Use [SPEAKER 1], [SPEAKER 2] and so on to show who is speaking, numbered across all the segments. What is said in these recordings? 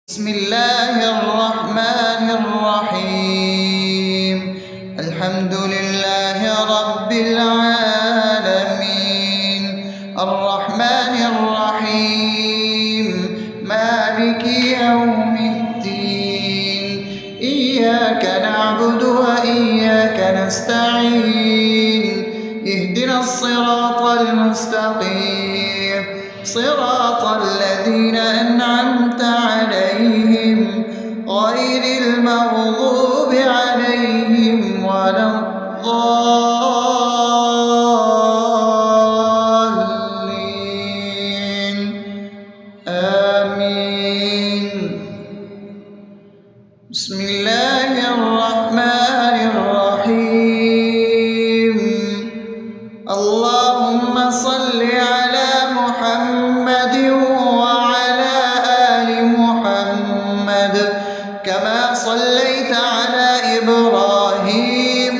[SPEAKER 1] بسم الله الرحمن الرحيم. الحمد لله رب العالمين، الرحمن الرحيم، مالك يوم الدين. إياك نعبد وإياك نستعين، اهدنا الصراط المستقيم، صراط الذين أنعمت عليهم غير المغضوب عليهم ولا الضالين. آمين. بسم الله الرحمن الرحيم. اللهم صل على محمد وعلى آل محمد كما صليت على إبراهيم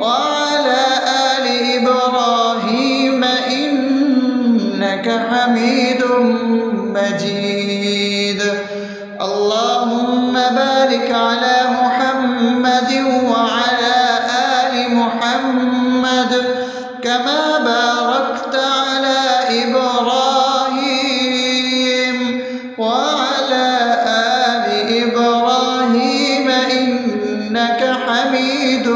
[SPEAKER 1] وعلى آل إبراهيم إنك حميد مجيد. اللهم بارك على محمد وعلى آل محمد كما باركت على إبراهيم وعلى آل إبراهيم إنك حميد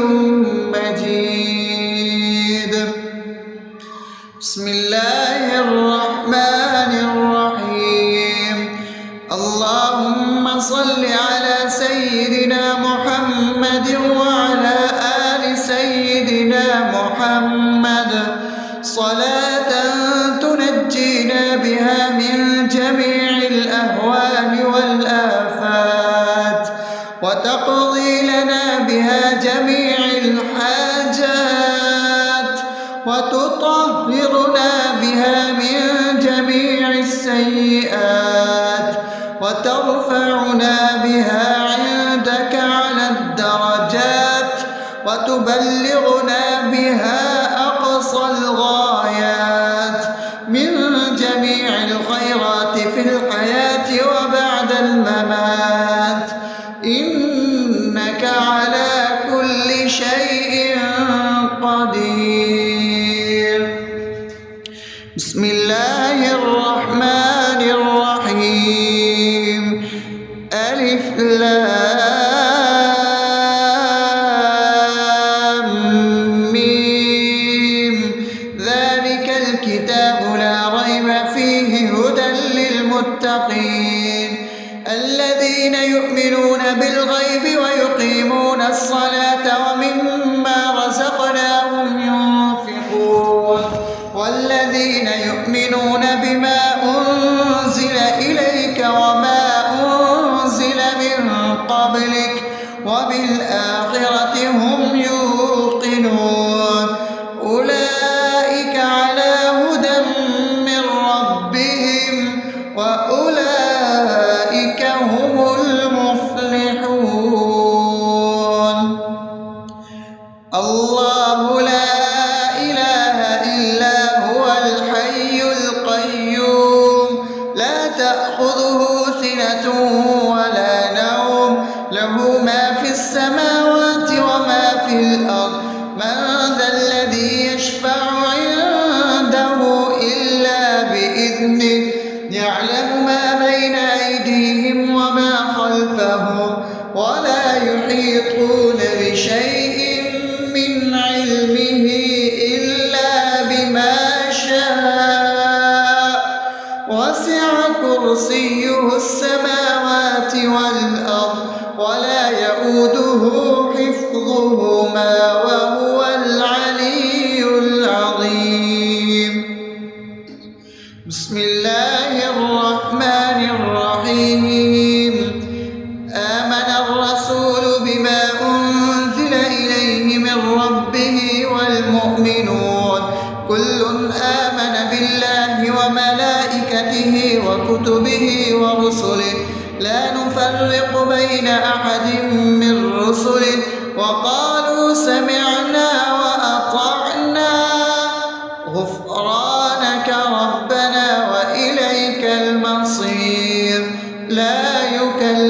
[SPEAKER 1] مجيد. بسم الله الرحمن الرحيم. اللهم صل على سيدنا محمد وعلى آل سيدنا محمد صلاة تنجينا بها من جميع الأهوال والآفات وتقضي لنا بها جميع الحاجات وتطهرنا بها من جميع السيئات وترفعنا بها عندك على الدرجات وتبلغنا بها أقصى الغايات من جميع الخيرات في الحياة وبعد الممات، إنك على كل شيء قدير. بسم الله الرحمن الرحيم. ألف لام ميم. ذلك الكتاب لا ريب فيه هدى للمتقين الذين يؤمنون بالغيب ويقيمون الصلاة ومما رزقناهم ينفقون والذين يؤمنون بما أنزل إليك وما أنزل من قبلك وبالآخرة هم يوقنون أولئك على هدى من ربهم وأولئك هم المفلحون. الله لا إله إلا هو الحي القيوم لا تأخذه سنة ولا نوم له ما في السماوات وما في الأرض. من ذا الذي يشفع عنده إلا بإذنه يعلم ما بين أيديهم وما خلفهم ولا يحيطون بشيء من علمه إلا بما شاء وسع كرسيه السماوات والأرض ولا يؤوده حفظهما وهو العلي العظيم. بسم الله الرحمن الرحيم. آمن الرسول بما أنزل إليه من ربه والمؤمنون كل آمن بالله وملائكته وكتبه ورسله لا نفرق بين أحد من رسله وقالوا سمعنا وأطعنا غفرانك ربنا وإليك المصير. لا يكلف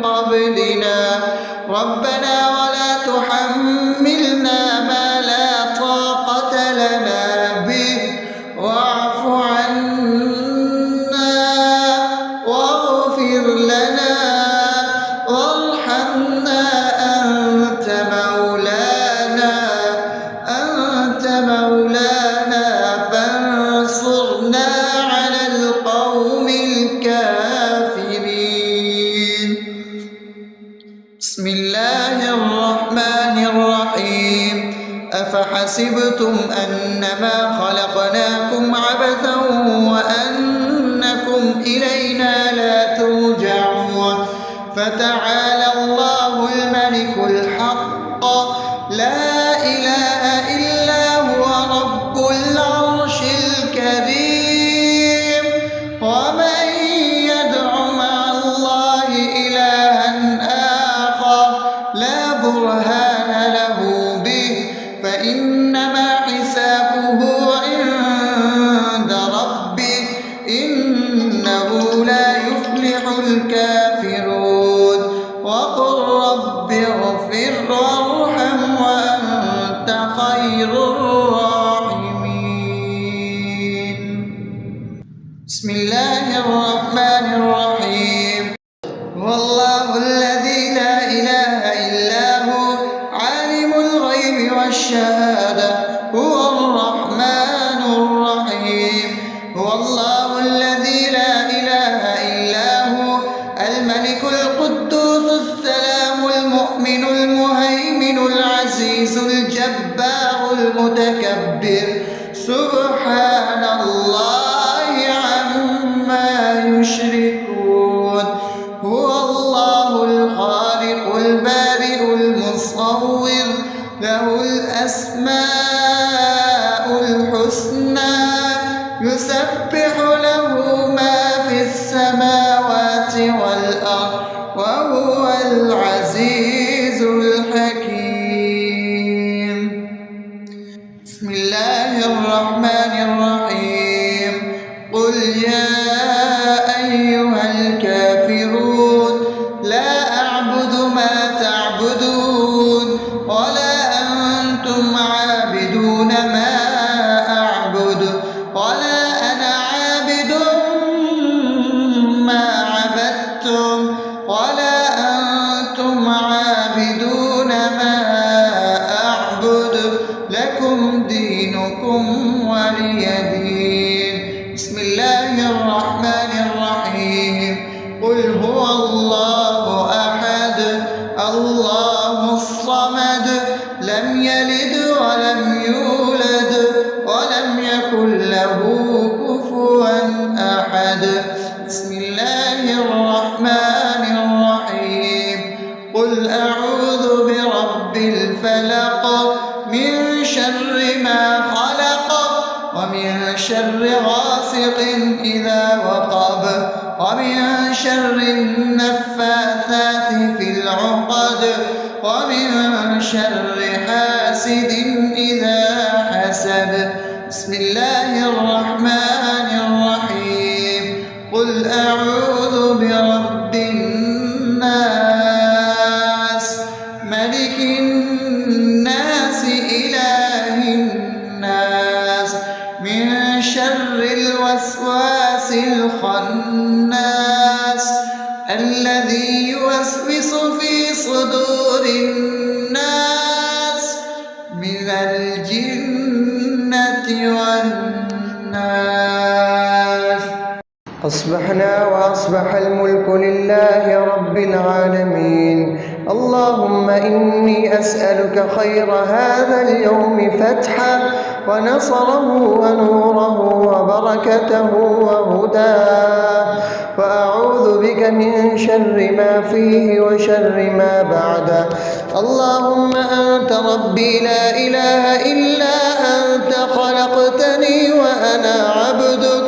[SPEAKER 1] قبلنا ربنا ولا تحملنا ما لا طاقة لنا به واعف عنا واغفر لنا وارحمنا أنت مولانا فانصرنا على القوم الكافرين. بسم الله الرحمن الرحيم. أفحسبتم أنما خلقناكم عبثا وأنكم إلينا لا ترجعون فتعالى الله الملك الحق لا إله إلا هو رب العرش الكريم. ومن يدع مع الله إلها آخر لا برهان له به فإنما حسابه عند ربه إنه لا يفلح الكافرون. وقل رب اغفر وارحم وأنت خير الراحمين. بسم الله الرحمن الرحيم. هو الله الذي لا إله إلا هو عالم الغيب والشهادة هو الرحمن الرحيم. هو الله الذي لا إله إلا هو الملك القدوس السلام المؤمن المهيمن العزيز الجبار المتكبر سبحان الله عما يشركون. هو الله الخالق البارئ المصور له الأسماء الحسنى يسبح له ما في السماوات والأرض وهو العزيز الحكيم. بسم الله الرحمن الرحيم. قل يا أيها الكافرون لا أعبد ما تعبدون ولا أنتم عابدون ما أعبد ولا أنا عابد ما عبدتم ولا أنتم عابدون ما أعبد لكم دينكم ولي دين. بسم الله الرحمن الرحيم. قل هو الله أحد الله الصمد لم يلد ولم يولد ولم يكن له كفوا أحد. بسم الله الرحمن الرحيم. قل أعوذ برب الفلق من شر ما خلق ومن شر غاسق إذا وقب ومن شر النفاثات في العقد ومن شر حاسد إذا حسد. بسم الله الرحمن الرحيم. قل أعوذ برب الناس ملك الناس إله الناس من شر الوسواس الخناس الذي يوسوس في صدور الناس من الجنة والناس. أصبحنا وأصبح الملك لله رب العالمين. اللهم إني أسألك خير هذا اليوم فتحه ونصره ونوره وبركته وهداه وأعوذ بك من شر ما فيه وشر ما بعده. اللهم أنت ربي لا إله إلا أنت خلقتني وأنا عبدك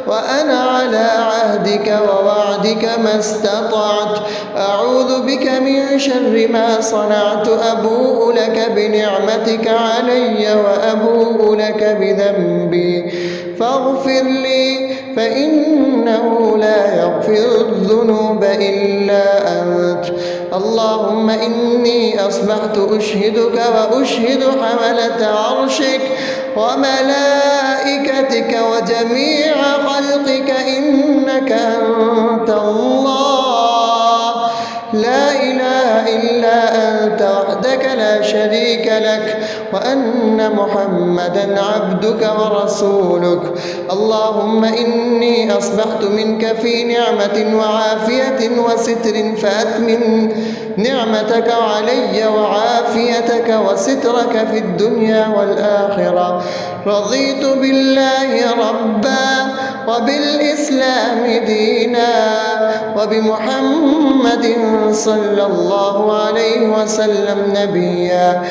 [SPEAKER 1] وأنا على عهدك ووعدك ما استطعت. أعوذ بك من شر ما صنعت. أبوء لك بنعمتك علي وأبوء لك بذنبي فاغفر لي فإنه لا يغفر الذنوب إلا أنت. اللهم إني أصبحت أشهدك وأشهد حملة عرشك وملائكتك وجميع خلقك إنك أنت الله لا إله إلا أنت وحدك لا شريك لك وأن محمدا عبدك ورسولك. اللهم إني أصبحت منك في نعمة وعافية وستر فأتمم نعمتك علي وعافيتك وسترك في الدنيا والآخرة. رضيت بالله ربا وبالإسلام دينا وبمحمد صلى الله عليه وسلم نبيا.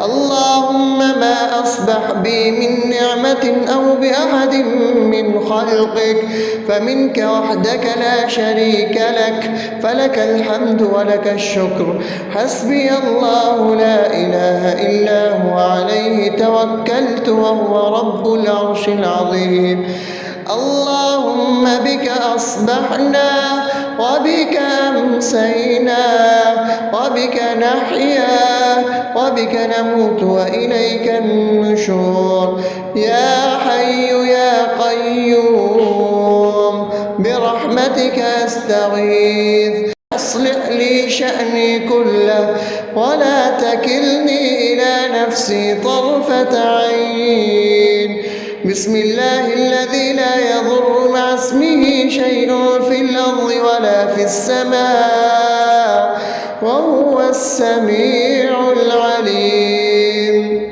[SPEAKER 1] اللهم ما أصبح بي من نعمة أو بأحد من خلقك فمنك وحدك لا شريك لك فلك الحمد ولك الشكر. حسبي الله لا إله إلا هو عليه توكلت وهو رب العرش العظيم. اللهم بك أصبحنا وبك أمسينا وبك نحيا وبك نموت وإليك النشور. يا حي يا قيوم برحمتك أستغيث أصلح لي شأني كله ولا تكلني إلى نفسي طرفة عين. بسم الله الذي لا يضر مع اسمه شيء في الأرض ولا في السماء وهو السميع العليم.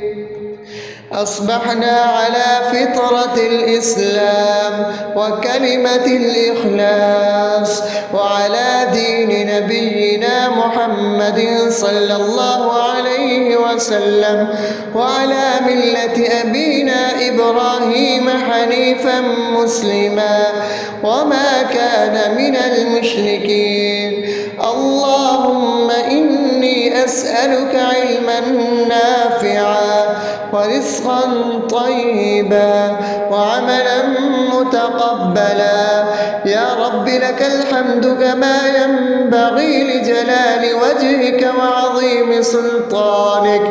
[SPEAKER 1] أصبحنا على فطرة الإسلام وكلمة الإخلاص وعلى دين نبينا محمد صلى الله عليه وسلم وعلى ملة أبينا إبراهيم حنيفا مسلما وما كان من المشركين. اللهم إني أسألك علما نافعا ورزقا طيبا وعملا متقبلا. يا رب لك الحمد كما ينبغي لجلال وجهك وعظيم سلطانك.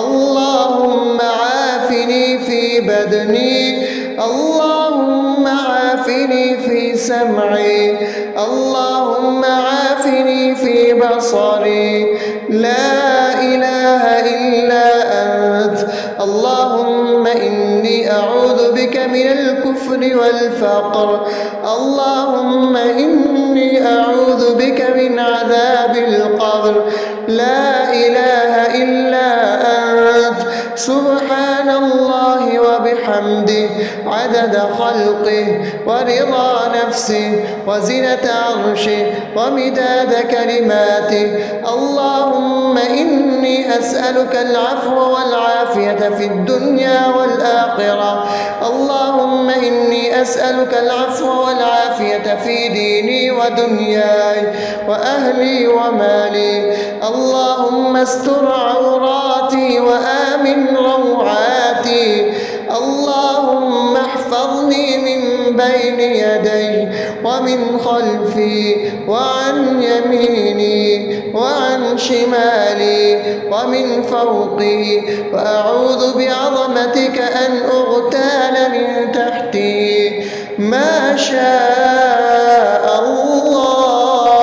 [SPEAKER 1] اللهم عافني في بدني اللهم عافني في سمعي اللهم عافني في بصري. لا إله إلا أنت. اللهم إني أعوذ بك من الكفر والفقر. اللهم إني أعوذ بك من عذاب القبر. لا إله إلا أنت. سبحان الله وبحمده عدد خلقه ورضا نفسه وزنة عرشه ومداد كلماته. اللهم إني أسألك العفو والعافية في الدنيا والآخرة. اللهم إني أسألك العفو والعافية في ديني ودنياي وأهلي ومالي. اللهم استر عوراتي وآمن روعاتي. اللهم احفظني من بين يدي ومن خلفي وعن يميني وعن شمالي ومن فوقي وأعوذ بعظمتك أن أغتال من تحتي. ما شاء الله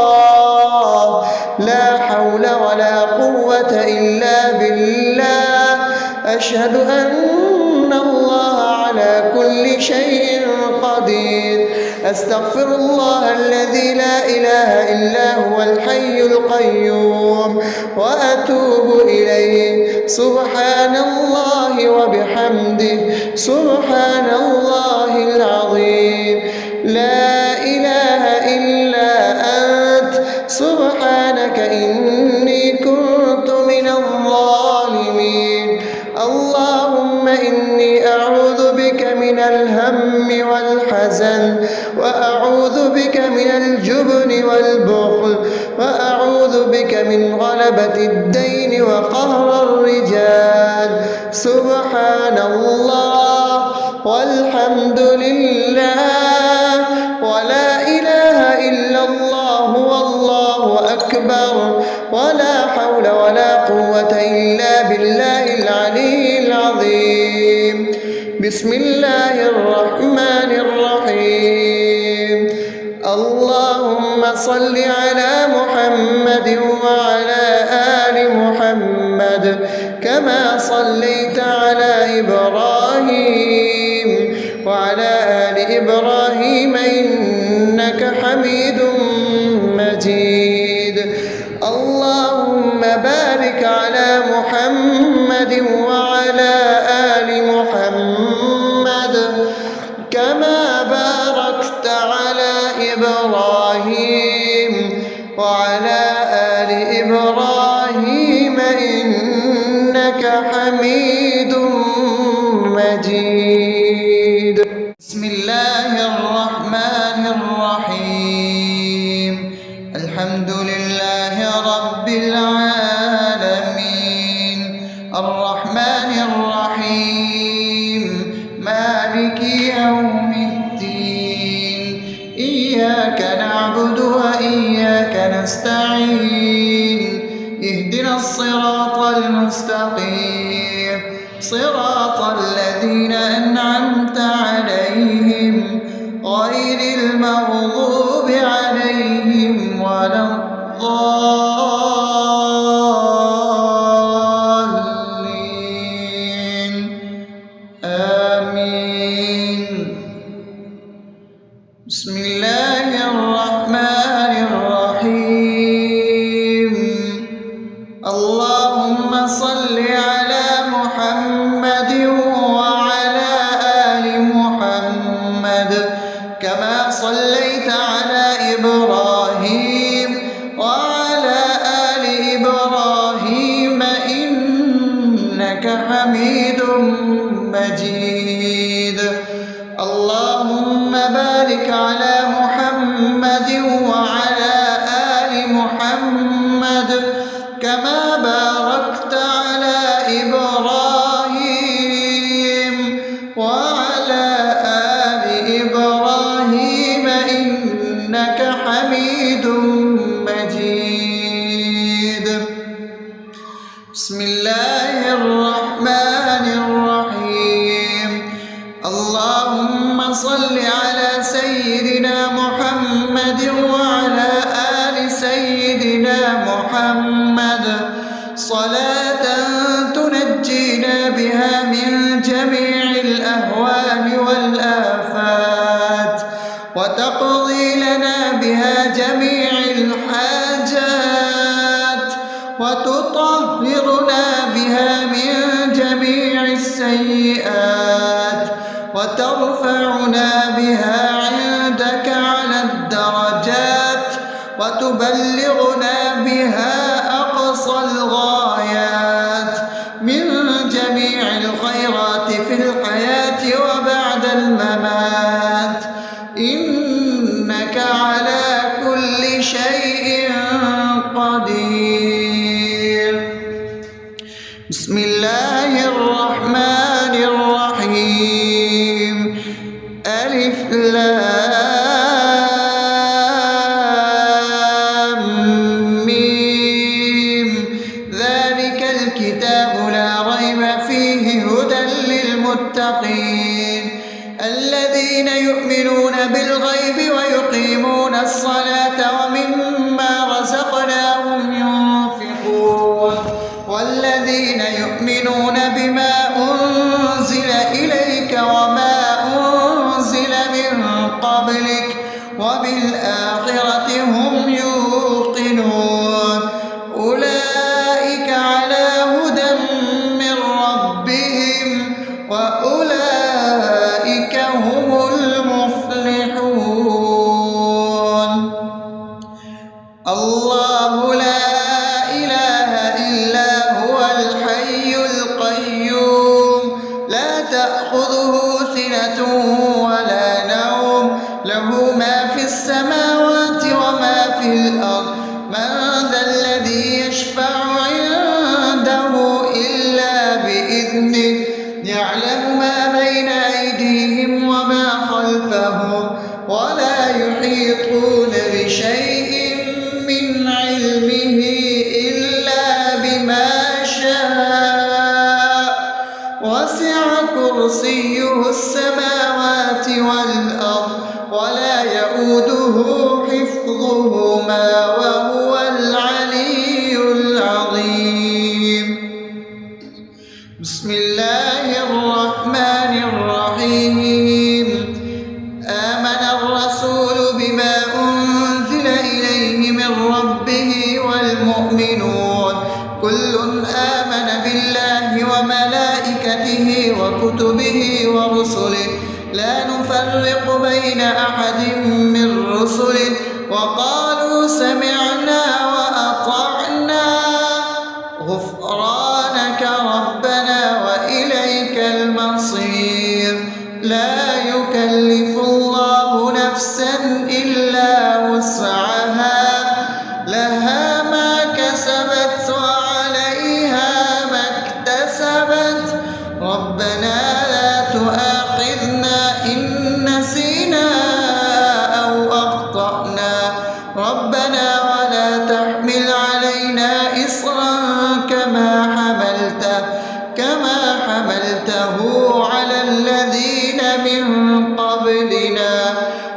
[SPEAKER 1] لا حول ولا قوة إلا بالله. أشهد أن الله على كل شيء قدير. أستغفر الله الذي لا إله إلا هو الحي القيوم وأتوب إليه. سبحان الله وبحمده سبحان الله العظيم. لا إله إلا أنت. سبحانك إني كنت من الظالمين. اللهم إني أعوذ بك من الهم والحزن وأعوذ بك من الجبن والبخل وأعوذ بك من غلبة الدين وقهر الرجال. سبحان الله والحمد لله ولا إله إلا الله والله أكبر. البشر ولا حول ولا قوة إلا بالله العلي العظيم. بسم الله الرحمن الرحيم. اللهم صل على محمد وعلى آل محمد كما صليت على إبراهيم وعلى آل إبراهيم إنك حميد مجيد. اللهم بارك على محمد وعلى آل محمد كما باركت على إبراهيم وعلى آل إبراهيم إنك حميد مجيد. بسم الله الرحمن الرحيم. الحمد لله رب العالمين الرحمن الرحيم مالك يوم الدين. إياك نعبد وإياك نستعين. اهدنا الصراط المستقيم صراط الذين أنعمت عليهم غير المغضوب عليهم ولا الضالين. آمين. بسم الله الرحمن الرحيم. اللهم صل على محمد وعلى آل محمد كما صليت على إبراهيم وعلى آل إبراهيم إنك حميد مجيد. اللهم بارك على محمد وعلى آل محمد كما باركت على إبراهيم وعلى آل إبراهيم إنك حميد مجيد. بسم الله الرحمن الرحيم. اللهم صل على سيدنا محمد وعلى آل سيدنا محمد صلاة تنجينا بها من جميع الأهوال والآفات وتقضي لنا بها جميع الحاجات وتطهرنا بها من جميع السيئات وترفعنا بها عندك على الدرجات وتبلغنا بها أقصى الغايات من جميع الخيرات في الحياة وبعد الممات إنك على كل شيء قدير. بسم الله الرحمن الرحيم. ألف لام ميم. ذلك الكتاب لا ريب فيه هدى للمتقين الذين يؤمنون بالغيب ويقيمون الصلاة ومما رزقناهم ينفقون والذين يؤمنون بما أنزل إليك وما أنزل من قبلك وبالآخرة هم يوقنون أولئك على هدى من ربهم وأولئك هم المفلحون. الله لا إله إلا هو الحي القيوم لا تأخذه سنة ولا نوم له ما في السماوات وما في الأرض. من ذا الذي يشفع عنده إلا بإذنه يعلم ما بين أيديهم وما خلفهم ولا يحيطون بشيء من علمه كرسيه السماوات والأرض ولا يؤوده حفظهما وهو العلي العظيم. بسم الله الرحمن الرحيم. آمن الرسول بما أنزل إليه من ربه والمؤمنون كل آمن بالله وملائكته وكتبه ورسله لا نفرق بين أحد من رسله وقالوا سمعنا وأطعنا غفرانك ربنا وإليك المصير. لا يكلف الله نفسا إلا وسعها لها ما كسبت وعليها ما اكتسبت ربنا لا تؤاخذنا إن نسينا أو أخطأنا ربنا ولا تحمل علينا إصرا كما حملته على الذين من قبلنا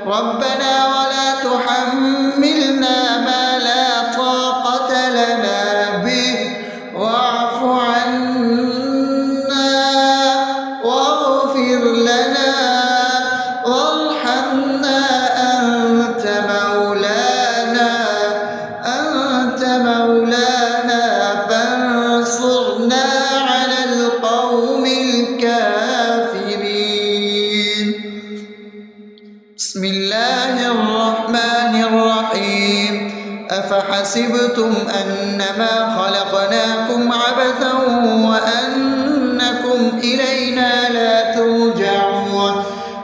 [SPEAKER 1] ربنا ولا تحملنا ما لا طاقة لنا به واعف عنا واغفر لنا وارحمنا أنت مولانا فانصرنا على القوم الكافرين. بسم الله الرحمن الرحيم. أفحسبتم أنما خلقناكم عبثا وأنكم إلينا لا ترجعون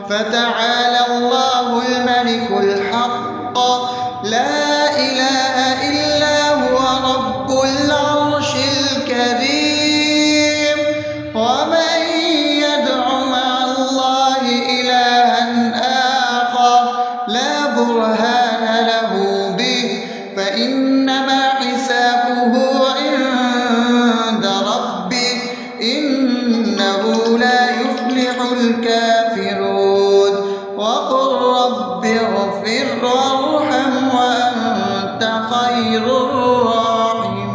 [SPEAKER 1] فتعالى الله الملك الحق لا إله إلا هو رب العرش الكريم. ومن يدع مع الله إلها آخر لا برهان له به فإنما حسابه عند ربه إنه لا يفلح الكافرون. وقل رب اغفر وارحم وأنت خير الراحمين.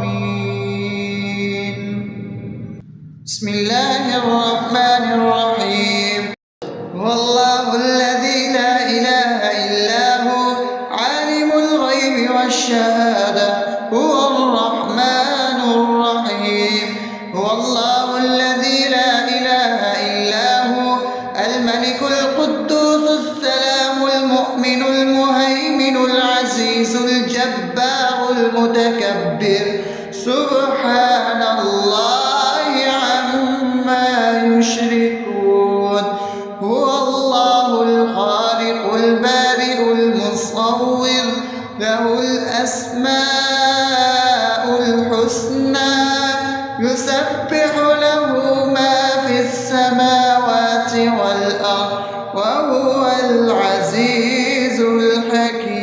[SPEAKER 1] بسم الله الرحمن الرحيم. هو الله الذي لا إله إلا هو عالم الغيب والشهادة هو الرحمن الرحيم. هو الله الذي لا إله إلا هو الملك القدوس السلام المؤمن المهيمن العزيز الجبار المتكبر سبحان الله عما يشركون. هو الله الخالق البارئ المصور له الأسماء الحسنى يسبح له ما في السماوات والأرض وهو العزيز الحكيم.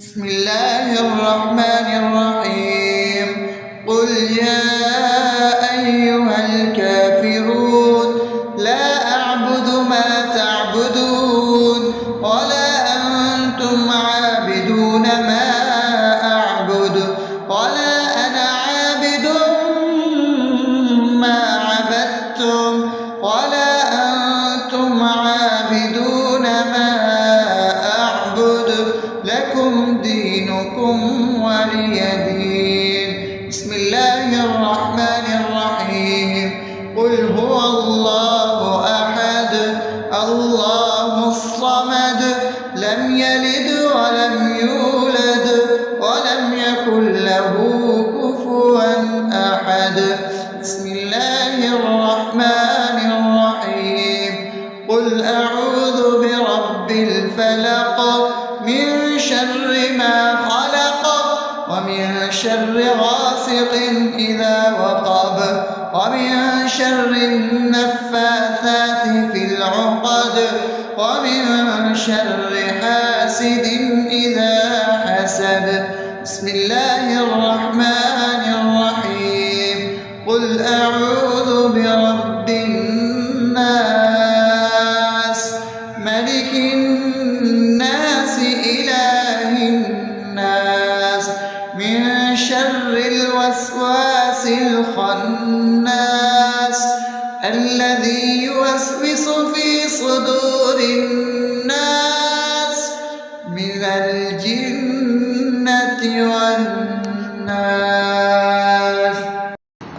[SPEAKER 1] بسم الله الرحمن الرحيم. قل يا أيها الكافرون لا أعبد ما تعبدون ولا أنتم عابدون ما أعبد ولا أنا عابد ما عبدتم ولا أنتم عابدون ما أعبد لكم دينكم ولي دين. بسم الله الرحمن الرحيم. قل هو الله أحد الله الصمد لم يلد ولم يولد ولم يكن له كفوا أحد. بسم الله الرحمن الرحيم. قل أعوذ برب الفلق من شر ما خلق ومن شر غاسق إذا وقب ومن شر النفاثات في العقد ومن شر حاسد إذا حسد. بسم الله الرحمن الرحيم. قل أعوذ برب من شر الوسواس الخناس الذي يوسوس في صدور الناس من الجنة والناس.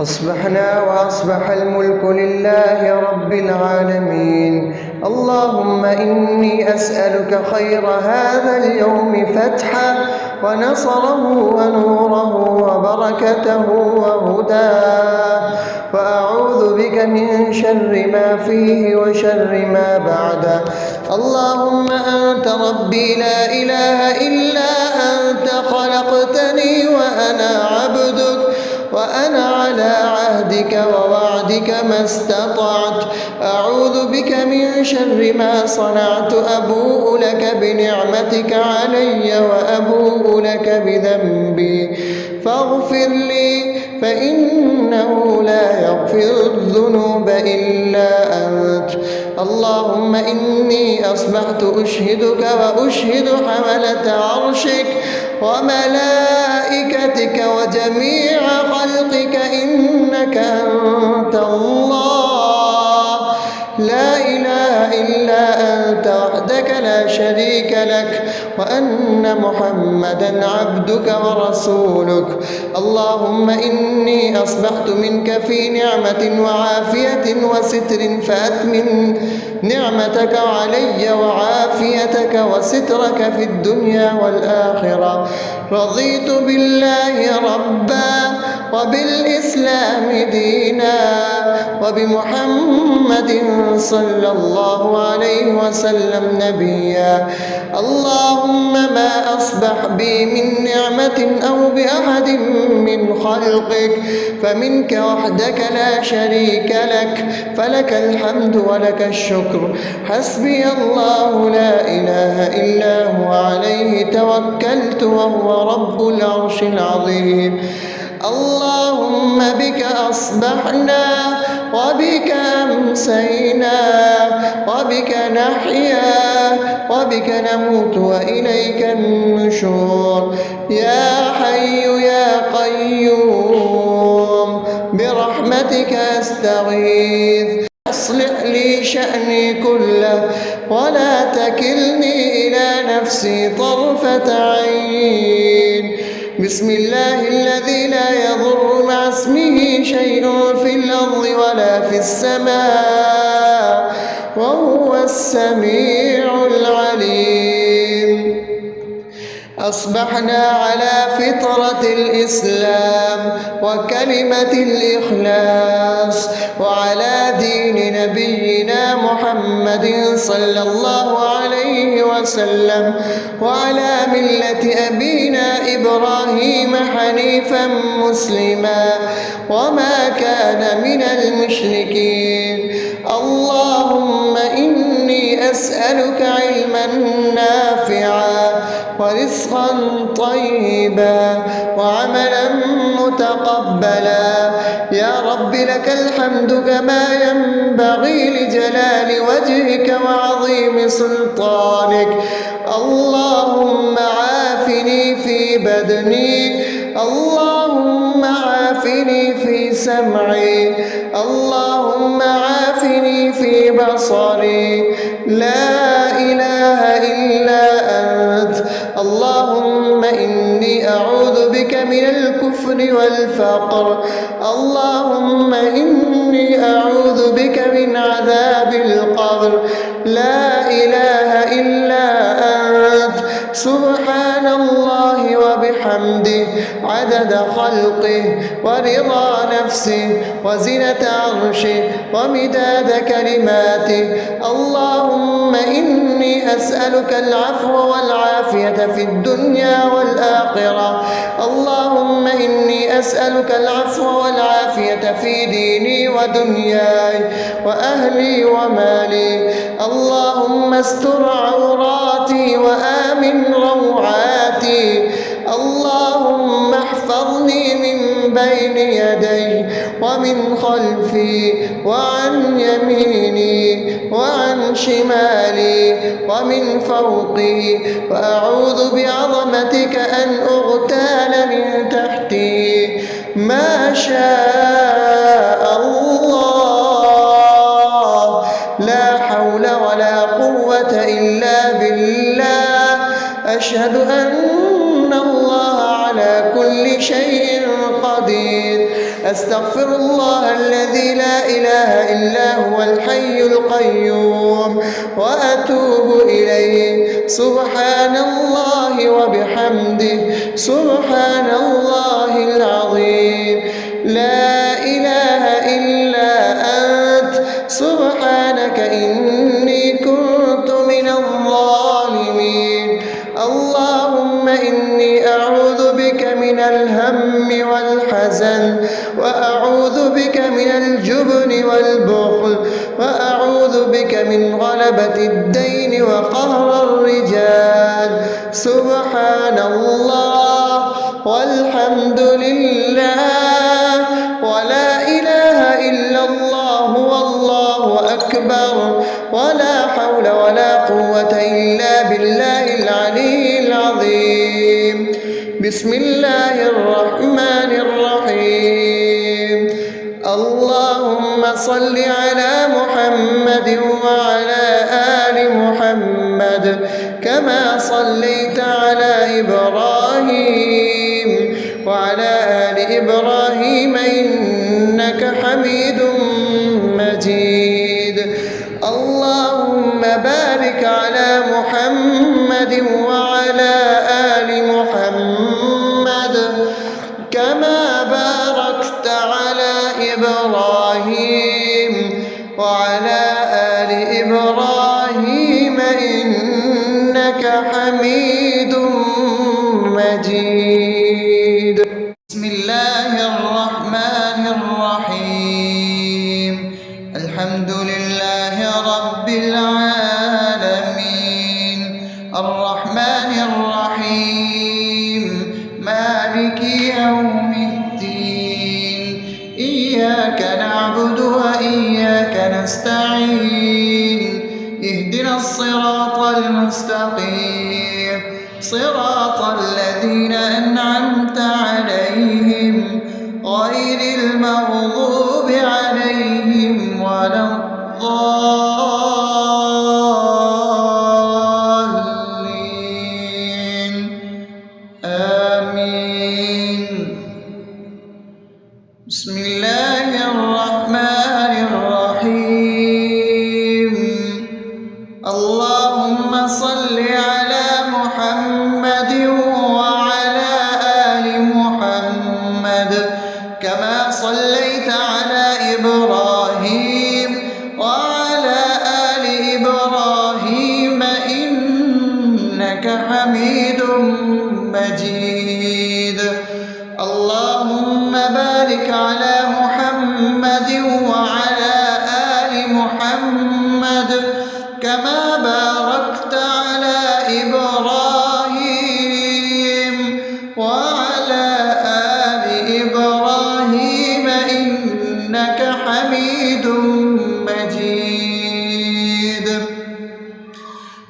[SPEAKER 2] أصبحنا وأصبح الملك لله رب العالمين. اللهم إني أسألك خير هذا اليوم فتحه ونصره ونوره وبركته وهداه، وأعوذ بك من شر ما فيه وشر ما بعده. اللهم أنت ربي لا إله إلا أنت، خلقتني وأنا عبدك، وأنا على عهدك ووعدك ما استطعت. أعوذ بك من شر ما صنعت، أبوء لك بنعمتك علي وأبوء لك بذنبي فاغفر لي، فإنه لا يغفر الذنوب إلا أنت. اللهم إني أصبحت أشهدك وأشهد حملة عرشك وملائكتك وجميع خلقك إنك أنت الله، لا إله إلا أنت وحدك لا شريك لك، وأن محمدا عبدك ورسولك. اللهم إني أصبحت منك في نعمة وعافية وستر، فأتمن نعمتك علي وعافيتك وسترك في الدنيا والآخرة. رضيت بالله ربا وبالإسلام دينا وبمحمد صلى الله عليه وسلم نبيا. اللهم ما أصبح بي من نعمة أو بأحد من خلقك فمنك وحدك لا شريك لك، فلك الحمد ولك الشكر. حسبي الله لا إله إلا هو، عليه توكلت وهو رب العرش العظيم. اللهم بك أصبحنا وبك أمسينا وبك نحيا وبك نموت وإليك النشور. يا حي يا قيوم برحمتك أستغيث، أصلح لي شأني كله ولا تكلني إلى نفسي طرفة عين. بسم الله الذي لا يضر مع اسمه شيء في الأرض ولا في السماء وهو السميع العليم. أصبحنا على فطرة الإسلام وكلمة الإخلاص وعلى دين نبينا محمد صلى الله عليه وسلم وعلى ملة أبينا إبراهيم حنيفا مسلما وما كان من المشركين. اللهم إني أسألك علما نافعا ورزقا طيبا وعملا متقبلا. يا رب لك الحمد كما ينبغي لجلال وجهك وعظيم سلطانك. اللهم عافني في بدني، اللهم عافني في سمعي، اللهم عافني في بصري. لا إله إلا أنت. اللهم إني أعوذ بك من الكفر والفقر. اللهم إني أعوذ بك من عذاب القبر. لا إله إلا أنت. سبحان الله وبحمده عدد خلقه ورضا نفسه وزنة عرشه ومداد كلماته. اللهم إني أسألك العفو والعافية في الدنيا والآخرة. اللهم إني أسألك العفو والعافية في ديني ودنياي وأهلي ومالي. اللهم استر عوراتي وآمن روعاتي. اللهم احفظني من بين يدي ومن خلفي وعن يميني وعن شمالي ومن فوقي، وأعوذ بعظمتك أن أغتال من وأشهد أن الله على كل شيء قدير. أستغفر الله الذي لا إله إلا هو الحي القيوم وأتوب إليه. سبحان الله وبحمده سبحان الله العظيم. لا إله إلا أنت سبحانك إني كنت من الظالمين. اللهم إني أعوذ بك من الهم والحزن، وأعوذ بك من الجبن والبخل، وأعوذ بك من غلبة الدين وقهر الرجال. سبحان الله والحمد لله ولا إله إلا الله والله أكبر ولا حول ولا قوة إلا بالله العلي العظيم. بسم الله الرحمن الرحيم. اللهم صل على محمد وعلى آل محمد كما صليت على إبراهيم وعلى آل إبراهيم إنك حميد مجيد. اللهم بارك على محمد وعلى آل محمد كما باركت على إبراهيم وعلى آل إبراهيم إنك حميد مجيد.
[SPEAKER 1] بسم الله الرحمن الرحيم. الحمد لله رب العالمين الرحمن الرحيم مالك يوم الدين. إياك نعبد وإياك نستعين. اهدنا الصراط المستقيم صراط الذين أنعمت عليهم غير المغضوب عليهم ولا الضالين. آمين. بسم الله الرحمن الرحيم. اللهم صل على محمد وعلى آل محمد كما صليت على إبراهيم وعلى آل إبراهيم إنك حميد مجيد. اللهم بارك على محمد وعلى آل محمد كما باركت على إبراهيم وعلى آل إبراهيم إنك حميد مجيد.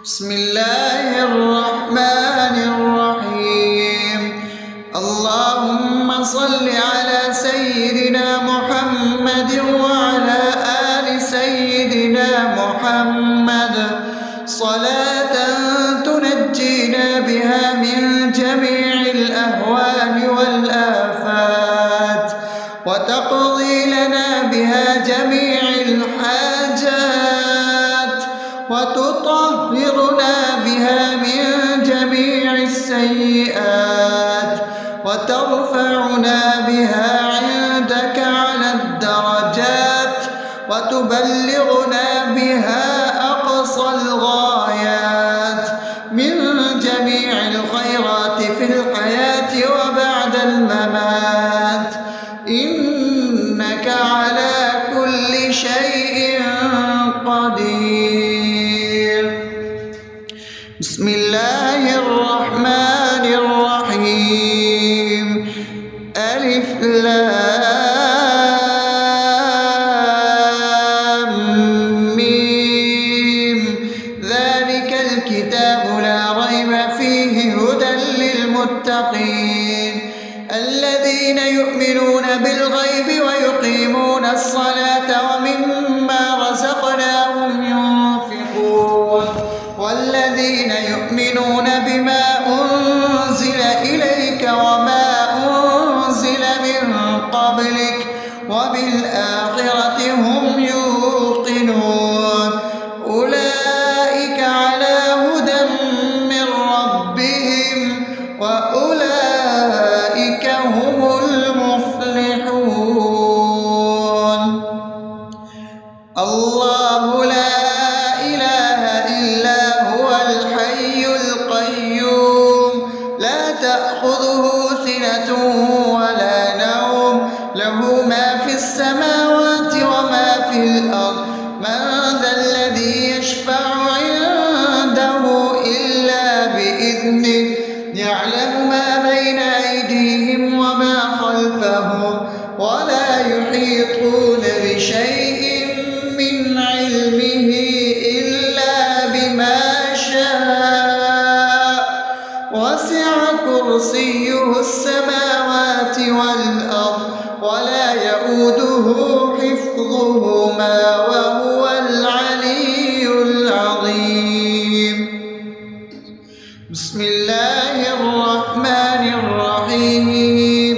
[SPEAKER 1] بسم الله الرحمن الرحيم. اللهم صل على سيدنا محمد وعلى آل سيدنا محمد صلاة تنجينا بها من جميع الأهوال والآفات وتقضي لنا بها جميع الحاجات وتطهرنا بها من جميع السيئات وترفعنا بها عندك على الدرجات وتبلغنا بها أقصى الغايات من جميع الخيرات في الحياة وبعد الممات إنك على كل شيء قدير. بسم الله الرحمن الرحيم. ألف لام ميم. ذلك الكتاب لا ريب فيه هدى للمتقين الذين يؤمنون بالغيب ويقيمون الصلاة ومما رزقناهم ينفقون والذين يؤمنون بما أنزل أولئك هم المفلحون. الله لا إله إلا هو الحي القيوم لا تأخذه سنة ولا نوم له ما في السماوات وما في الأرض من ذا الذي يشفع عنده إلا بإذنه يعلم ما بين أيديهم وما خلفهم ولا يحيطون بشيء من علمه إلا بما شاء وسع كرسيه السماوات والأرض ولا يئوده حفظهما وهو العلي العظيم. بسم الله الرحمن الرحيم.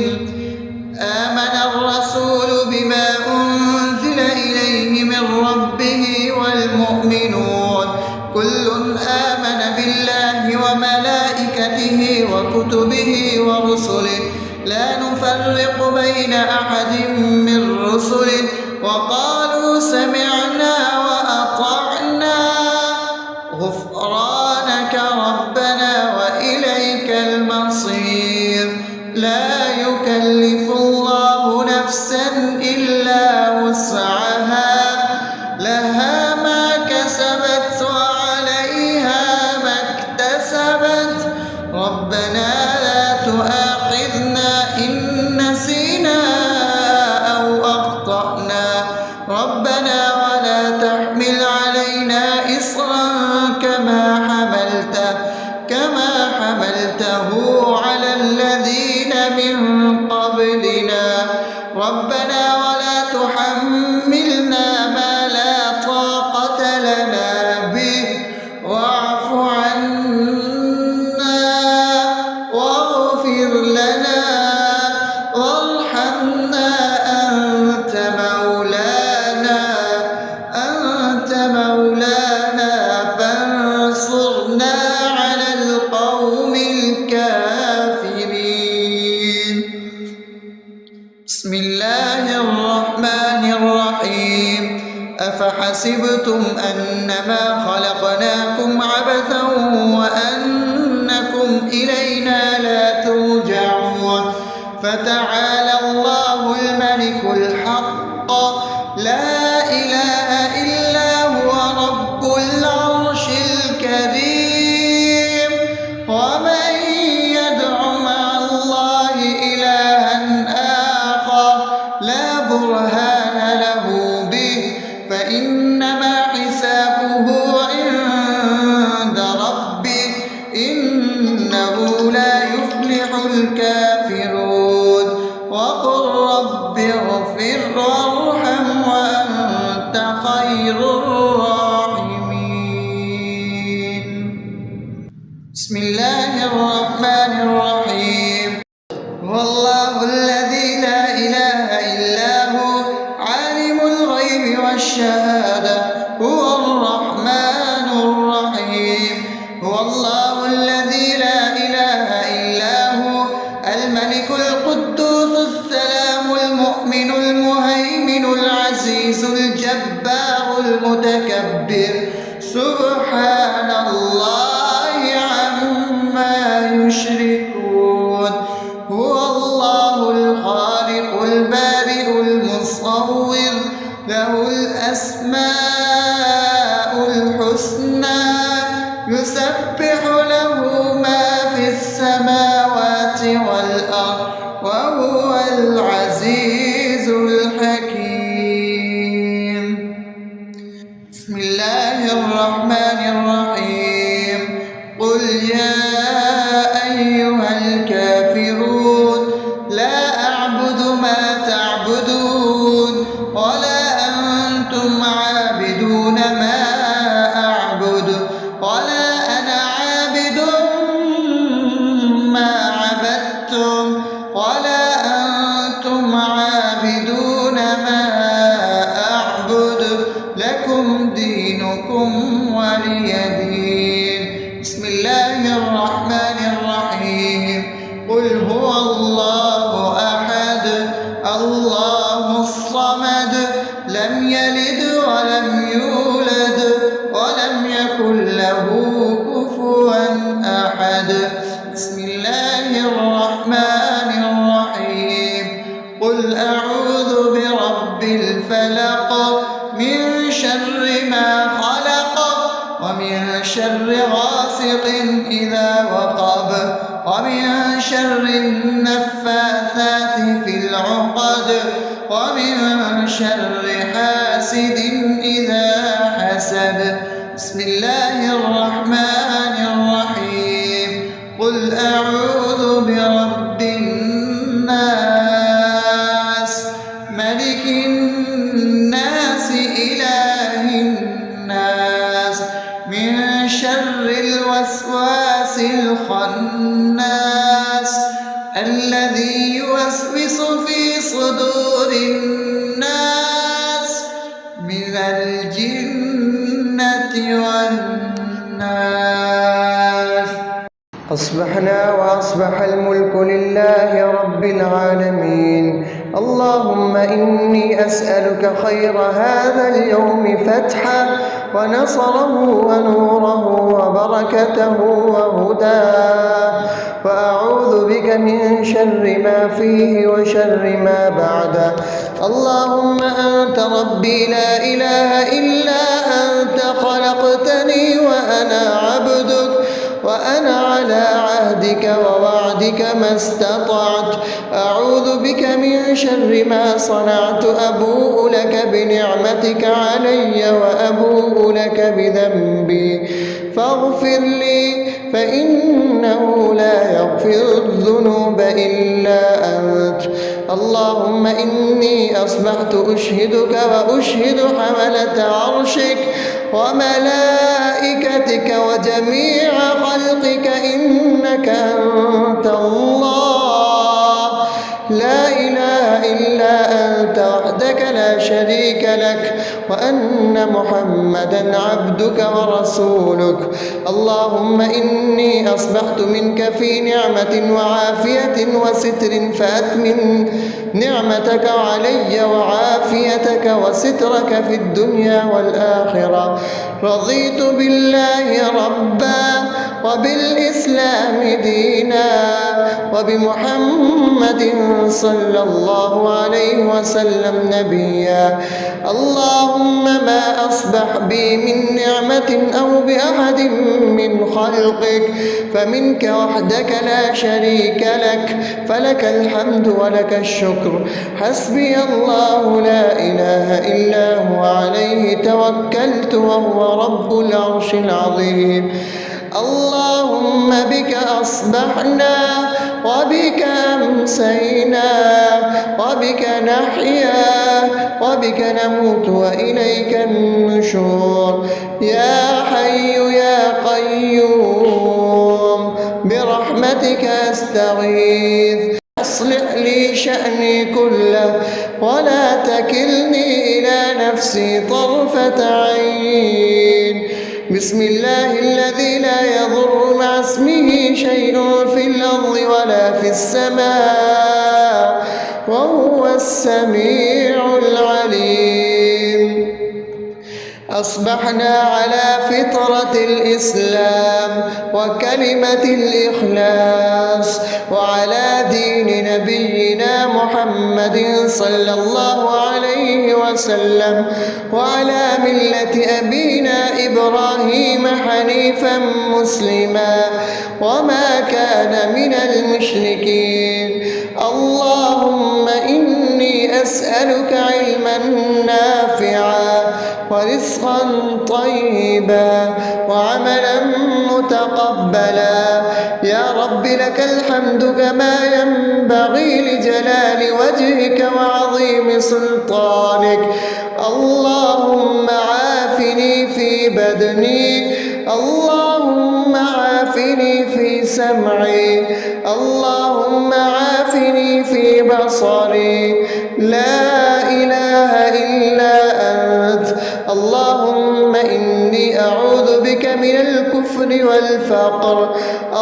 [SPEAKER 1] آمن الرسول بما أنزل إليه من ربه والمؤمنون كل آمن بالله وملائكته وكتبه ورسله لا نفرق بين أحد من رسله وقالوا سمعنا وأطعنا غفرانك ربنا وإليك المصير. لا يكلف الله نفسا إلا وسعها لها ما كسبت وعليها ما اكتسبت ربنا لا تؤاخذنا إن نسينا أو أخطأنا ربنا ولا تحمل علينا إصرا كما حملته على الذين من قبلنا ربنا ولا تحملنا ما لا طاقة لنا به واعف عنا واغفر لنا وارحمنا أنت مولانا فانصرنا على القوم الكافرين. بسم الله الرحمن الرحيم. أفحسبتم أنما خلقناكم عبثا وأنكم إلينا لا ترجعون فتعالى الله الملك الحق لا إله إلا هو رب العرش الكريم. ومن يدع مع الله إلها آخر لا برهان له به فإنما حسابه عند ربه إنه لا يفلح الكافرون. وقل رب اغفر وارحم وأنت خير الراحمين. بسم الله الرحمن الرحيم. هو الله الذي لا إله إلا هو عالم الغيب والشهادة هو الرحمن الرحيم. هو الله الذي لا إله إلا هو الملك القدوس السلام المؤمن المهيمن العزيز الجبار المتكبر سبحان الله عما يشركون. هو الله الخالق البارئ المصور له الأسماء الحسنى يسبح له ما في السماوات والأرض وهو العزيز الحكيم. بسم الله الرحمن الرحيم. قل يا أيها الكافرون لا أعبد ما تعبدون ولا أنتم عابدون ما أعبد ولا أنا عابد ما عبدتم ولا أنتم عابدون ما أعبد لكم دينكم ولي دين. بسم الله الرحمن الرحيم. قل هو الله أحد الله الصمد لم يلد ولم يولد ولم يكن له كفوا أحد. بسم الله الرحمن الرحيم. قل أعوذ برب الفلق من شر ما خلق ومن شر غاسق إذا وقب ومن شر النفاثات في العقد ومن شر حاسد إذا حسد. بسم الله الرحمن الرحيم. قل أعوذ برب الناس ملك الناس إله الناس من شر الوسواس الخناس الذي يوسوس في صدور الناس من الجنة والناس.
[SPEAKER 2] أصبحنا وأصبح الملك لله رب العالمين. اللهم إني أسألك خير هذا اليوم فتحه ونصره ونوره وبركته وهداه، وأعوذ بك من شر ما فيه وشر ما بعده. اللهم أنت ربي لا إله إلا أنت خلقتني وأنا عبدك وأنا على عهدك ووعدك ما استطعت. أعوذ بك من شر ما صنعت. أبوء لك بنعمتك علي وأبوء لك بذنبي فاغفر لي فإنه لا يغفر الذنوب إلا أنت. اللهم إني أصبحت أشهدك وأشهد حملة عرشك وملائكتك وجميع خلقك إنك أنت الله لا إله إلا أنت وحدك لا شريك لك، وأن محمدا عبدك ورسولك. اللهم إني أصبحت منك في نعمة وعافية وستر فأتمم نعمتك علي وعافيتك وسترك في الدنيا والآخرة. رضيت بالله ربا وبالإسلام دينا وبمحمد صلى الله عليه وسلم نبيا. اللهم ما أصبح بي من نعمة أو بأحد من خلقك فمنك وحدك لا شريك لك، فلك الحمد ولك الشكر. حسبي الله لا إله إلا هو عليه توكلت وهو رب العرش العظيم. اللهم بك أصبحنا وبك أمسينا وبك نحيا وبك نموت وإليك النشور. يا حي يا قيوم برحمتك أستغيث. أصلح لي شأني كله ولا تكلني إلى نفسي طرفة عين. بسم الله الذي لا يضر مع اسمه شيء في الأرض ولا في السماء وهو السميع العليم. أصبحنا على فطرة الإسلام وكلمة الإخلاص وعلى دين نبينا محمد صلى الله عليه وسلم وعلى ملة أبينا إبراهيم حنيفا مسلما وما كان من المشركين. اللهم إني أسألك علما نافعا ورزقا طيبا وعملا متقبلا. يا رب لك الحمد كما ينبغي لجلال وجهك وعظيم سلطانك. اللهم عافني في بدني، اللهم عافني في سمعي، اللهم عافني في بصري. لا إله إلا أنت. اللهم إني أعوذ بك من الكفر والفقر.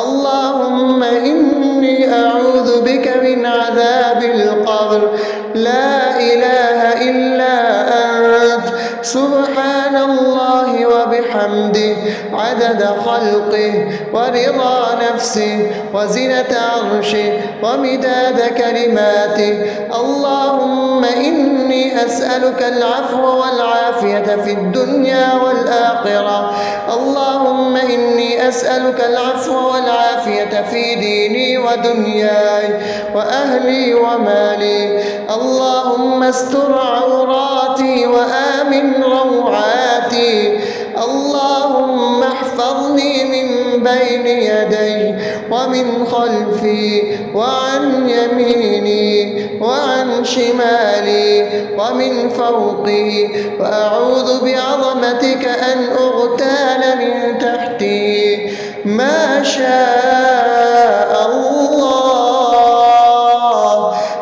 [SPEAKER 2] اللهم إني إني أعوذ بك من عذاب القبر. لا إله إلا أنت سبحان الله وبحمده عدد خلقه ورضا نفسه وزنة عرشه ومداد كلماته. اللهم إني أسألك العفو والعافية في الدنيا والآخرة. اللهم إني أسألك العفو والعافية في ديني ودنياي وأهلي ومالي. اللهم استر عوراتي وآمن روعاتي. اللهم احفظني من بين يدي ومن خلفي وعن يميني وعن شمالي ومن فوقي، وأعوذ بعظمتك أن أغتال من تحتي. ما شاء الله،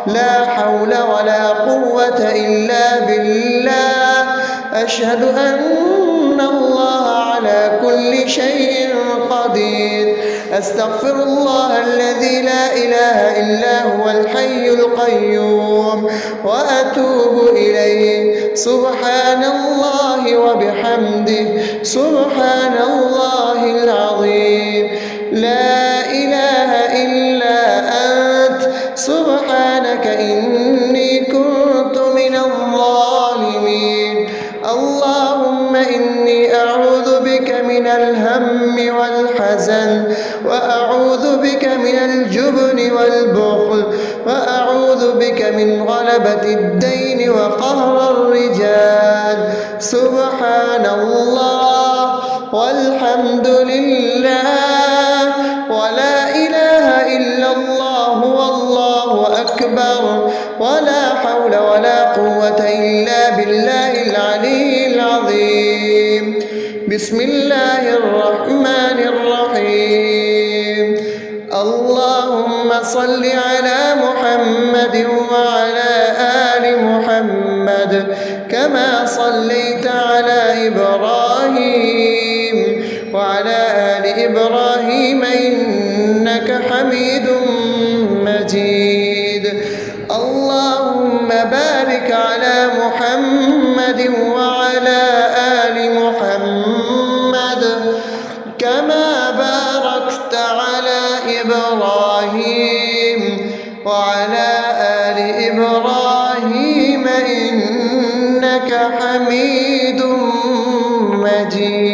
[SPEAKER 2] لا حول ولا قوة إلا بالله. أشهد أن الله على كل شيء قدير. أستغفر الله الذي لا إله إلا هو الحي القيوم وأتوب إليه. سبحان الله وبحمده سبحان الله العظيم. لا إله إلا أنت سبحانك إني كنت من الظالمين. اللهم إني أعوذ بك من الهم والحزن، وأعوذ بك من الجبن والبخل، وأعوذ بك من غلبة الدين وقهر الرجال. سبحان الله والحمد لله ولا إله إلا الله والله أكبر، ولا حول ولا قوة إلا بالله العلي العظيم. بسم الله الرحمن الرحيم. اللهم صل على محمد وعلى آل محمد كما صليت على إبراهيم وعلى آل إبراهيم إنك حميد مجيد. اللهم بارك على محمد وعلى آل محمد كما باركت على إبراهيم وعلى آل إبراهيم إنك حميد مجيد.